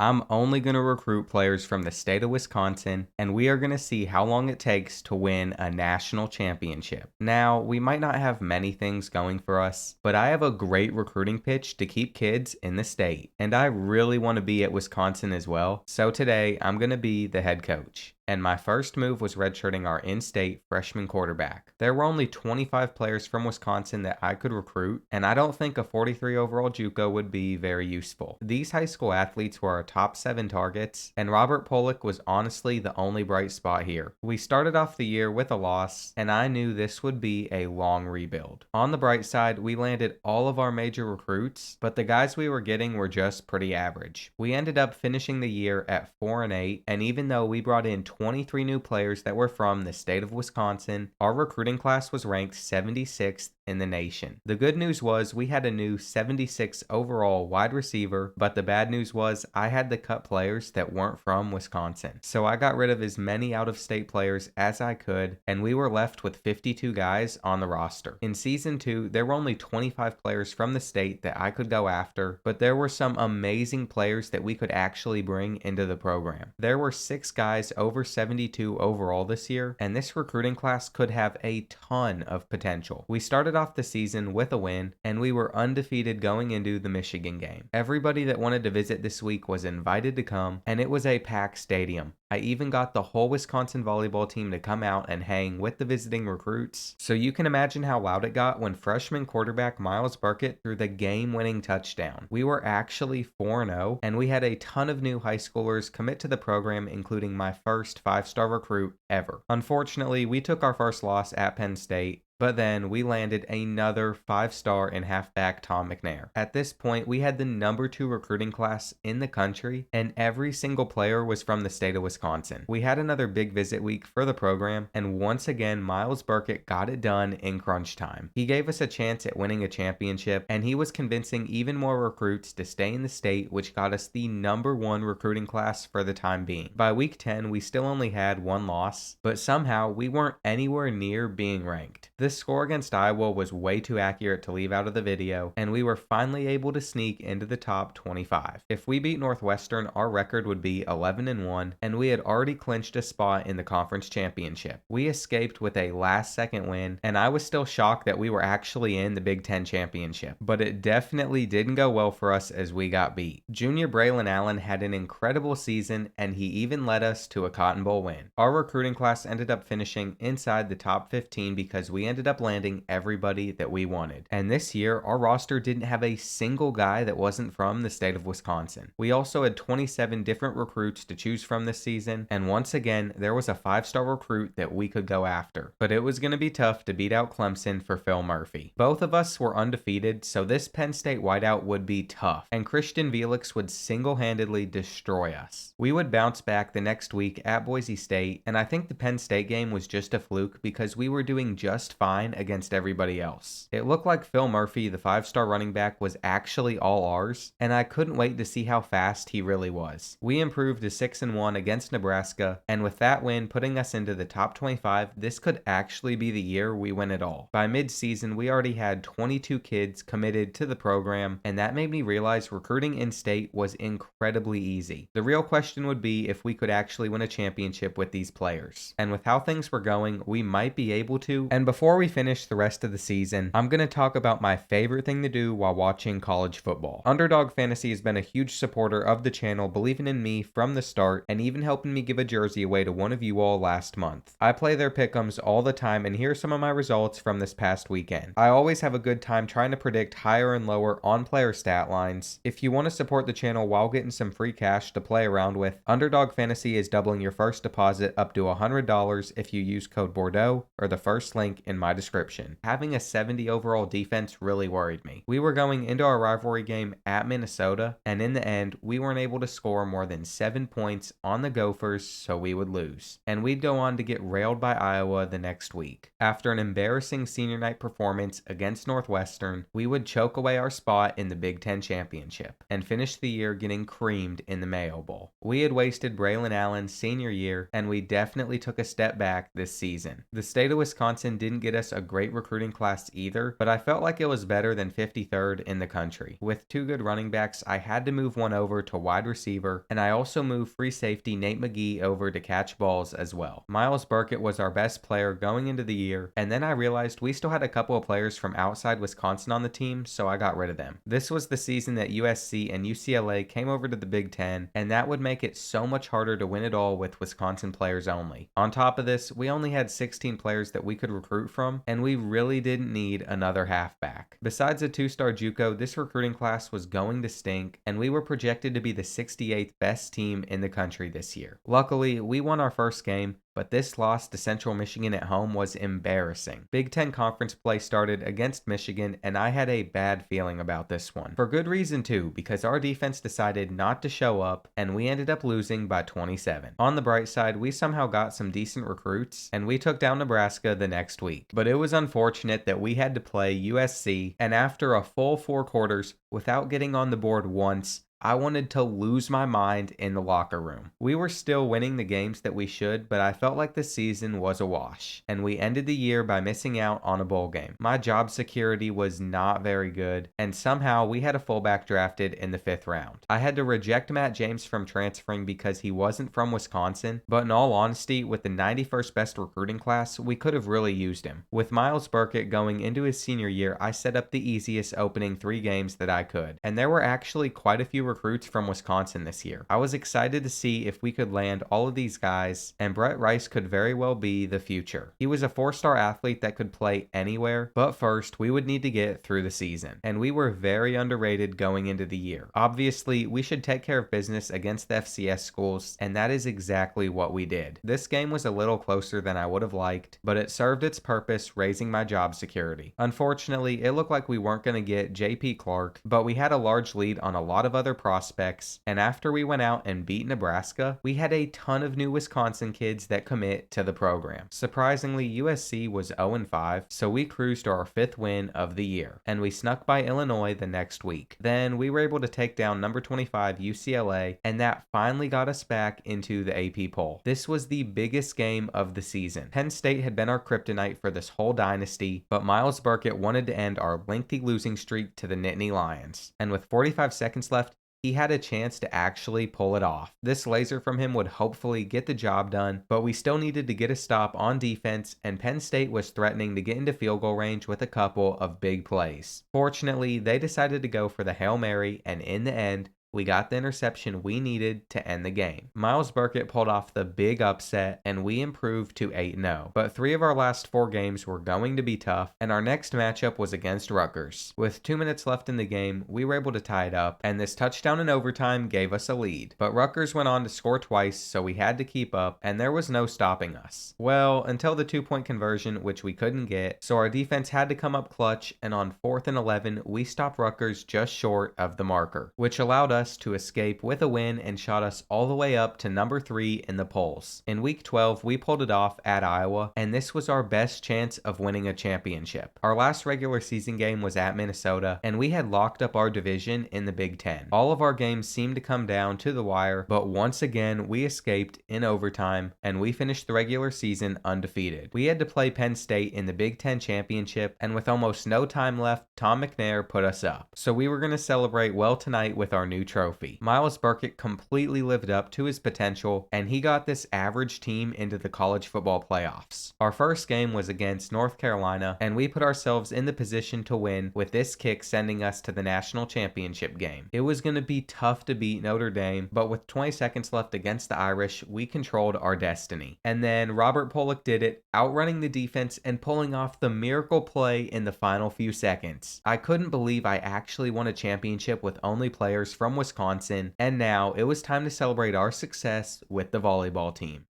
I'm only going to recruit players from the state of Wisconsin, and we are going to see how long it takes to win a national championship. Now, we might not have many things going for us, but I have a great recruiting pitch to keep kids in the state, and I really want to be at Wisconsin as well, so today I'm going to be the head coach. And my first move was redshirting our in-state freshman quarterback. There were only 25 players from Wisconsin that I could recruit, and I don't think a 43 overall JUCO would be very useful. These high school athletes were our top 7 targets, and Robert Pollock was honestly the only bright spot here. We started off the year with a loss, and I knew this would be a long rebuild. On the bright side, we landed all of our major recruits, but the guys we were getting were just pretty average. We ended up finishing the year at 4-8, and even though we brought in 23 new players that were from the state of Wisconsin, our recruiting class was ranked 76th in the nation. The good news was we had a new 76 overall wide receiver, but the bad news was I had to cut players that weren't from Wisconsin. So I got rid of as many out-of-state players as I could, and we were left with 52 guys on the roster. In season 2, there were only 25 players from the state that I could go after, but there were some amazing players that we could actually bring into the program. There were 6 guys over 72 overall this year, and this recruiting class could have a ton of potential. We started off the season with a win, and we were undefeated going into the Michigan game. Everybody that wanted to visit this week was invited to come, and it was a packed stadium. I even got the whole Wisconsin volleyball team to come out and hang with the visiting recruits, so you can imagine how loud it got when freshman quarterback Miles Burkett threw the game-winning touchdown. We were actually 4-0, and we had a ton of new high schoolers commit to the program, including my first 5-star recruit ever. Unfortunately, we took our first loss at Penn State, but then we landed another 5-star in halfback Tom McNair. At this point, we had the number 2 recruiting class in the country, and every single player was from the state of Wisconsin. We had another big visit week for the program, and once again, Miles Burkett got it done in crunch time. He gave us a chance at winning a championship, and he was convincing even more recruits to stay in the state, which got us the number 1 recruiting class for the time being. By week 10, we still only had 1 loss, but somehow we weren't anywhere near being ranked. This score against Iowa was way too accurate to leave out of the video, and we were finally able to sneak into the top 25. If we beat Northwestern, our record would be 11-1, and we had already clinched a spot in the conference championship. We escaped with a last-second win, and I was still shocked that we were actually in the Big Ten championship, but it definitely didn't go well for us as we got beat. Junior Braylon Allen had an incredible season, and he even led us to a Cotton Bowl win. Our recruiting class ended up finishing inside the top 15 because we ended up landing everybody that we wanted. And this year, our roster didn't have a single guy that wasn't from the state of Wisconsin. We also had 27 different recruits to choose from this season, and once again, there was a 5-star recruit that we could go after. But it was going to be tough to beat out Clemson for Phil Murphy. Both of us were undefeated, so this Penn State whiteout would be tough, and Christian Felix would single-handedly destroy us. We would bounce back the next week at Boise State, and I think the Penn State game was just a fluke because we were doing just fine against everybody else. It looked like Phil Murphy, the 5-star running back, was actually all ours, and I couldn't wait to see how fast he really was. We improved to 6-1 against Nebraska, and with that win putting us into the top 25, this could actually be the year we win it all. By mid-season, we already had 22 kids committed to the program, and that made me realize recruiting in-state was incredibly easy. The real question would be if we could actually win a championship with these players. And with how things were going, we might be able to. And before we finish the rest of the season, I'm going to talk about my favorite thing to do while watching college football. Underdog Fantasy has been a huge supporter of the channel, believing in me from the start, and even helping me give a jersey away to one of you all last month. I play their pick'ems all the time, and here are some of my results from this past weekend. I always have a good time trying to predict higher and lower on-player stat lines. If you want to support the channel while getting some free cash to play around with, Underdog Fantasy is doubling your first deposit up to $100 if you use code Bordeaux or the first link in my description. Having a 70 overall defense really worried me. We were going into our rivalry game at Minnesota, and in the end, we weren't able to score more than 7 points on the Gophers, so we would lose. And we'd go on to get railed by Iowa the next week. After an embarrassing senior night performance against Northwestern, we would choke away our spot in the Big Ten championship and finish the year getting creamed in the Mayo Bowl. We had wasted Braylon Allen's senior year, and we definitely took a step back this season. The state of Wisconsin didn't get get us a great recruiting class either, but I felt like it was better than 53rd in the country. With 2 good running backs, I had to move one over to wide receiver, and I also moved free safety Nate McGee over to catch balls as well. Miles Burkett was our best player going into the year, and then I realized we still had a couple of players from outside Wisconsin on the team, so I got rid of them. This was the season that USC and UCLA came over to the Big Ten, and that would make it so much harder to win it all with Wisconsin players only. On top of this, we only had 16 players that we could recruit from, and we really didn't need another halfback. Besides a 2-star JUCO, this recruiting class was going to stink, and we were projected to be the 68th best team in the country this year. Luckily, we won our first game, but this loss to Central Michigan at home was embarrassing. Big Ten Conference play started against Michigan, and I had a bad feeling about this one. For good reason too, because our defense decided not to show up, and we ended up losing by 27. On the bright side, we somehow got some decent recruits, and we took down Nebraska the next week. But it was unfortunate that we had to play USC, and after a full 4 quarters, without getting on the board once, I wanted to lose my mind in the locker room. We were still winning the games that we should, but I felt like the season was a wash, and we ended the year by missing out on a bowl game. My job security was not very good, and somehow we had a fullback drafted in the 5th round. I had to reject Matt James from transferring because he wasn't from Wisconsin, but in all honesty, with the 91st best recruiting class, we could have really used him. With Miles Burkett going into his senior year, I set up the easiest opening 3 games that I could, and there were actually quite a few recruits from Wisconsin this year. I was excited to see if we could land all of these guys, and Brett Rice could very well be the future. He was a 4-star athlete that could play anywhere, but first we would need to get through the season, and we were very underrated going into the year. Obviously, we should take care of business against the FCS schools, and that is exactly what we did. This game was a little closer than I would have liked, but it served its purpose, raising my job security. Unfortunately, it looked like we weren't going to get J.P. Clark, but we had a large lead on a lot of other prospects, and after we went out and beat Nebraska, we had a ton of new Wisconsin kids that commit to the program. Surprisingly, USC was 0-5, so we cruised to our 5th win of the year, and we snuck by Illinois the next week. Then we were able to take down number 25 UCLA, and that finally got us back into the AP poll. This was the biggest game of the season. Penn State had been our kryptonite for this whole dynasty, but Miles Burkett wanted to end our lengthy losing streak to the Nittany Lions, and with 45 seconds left, he had a chance to actually pull it off. This laser from him would hopefully get the job done, but we still needed to get a stop on defense, and Penn State was threatening to get into field goal range with a couple of big plays. Fortunately, they decided to go for the Hail Mary, and in the end, we got the interception we needed to end the game. Miles Burkett pulled off the big upset, and we improved to 8-0. But 3 of our last 4 games were going to be tough, and our next matchup was against Rutgers. With 2 minutes left in the game, we were able to tie it up, and this touchdown in overtime gave us a lead. But Rutgers went on to score twice, so we had to keep up, and there was no stopping us. Well, until the 2-point conversion, which we couldn't get, so our defense had to come up clutch, and on 4th and 11, we stopped Rutgers just short of the marker, which allowed us to escape with a win and shot us all the way up to number 3 in the polls. In week 12, we pulled it off at Iowa, and this was our best chance of winning a championship. Our last regular season game was at Minnesota, and we had locked up our division in the Big Ten. All of our games seemed to come down to the wire, but once again, we escaped in overtime, and we finished the regular season undefeated. We had to play Penn State in the Big Ten championship, and with almost no time left, Tom McNair put us up. So we were going to celebrate well tonight with our new trophy. Miles Burkett completely lived up to his potential, and he got this average team into the college football playoffs. Our first game was against North Carolina, and we put ourselves in the position to win, with this kick sending us to the national championship game. It was going to be tough to beat Notre Dame, but with 20 seconds left against the Irish, we controlled our destiny. And then Robert Pollock did it, outrunning the defense and pulling off the miracle play in the final few seconds. I couldn't believe I actually won a championship with only players from Wisconsin, and now it was time to celebrate our success with the volleyball team.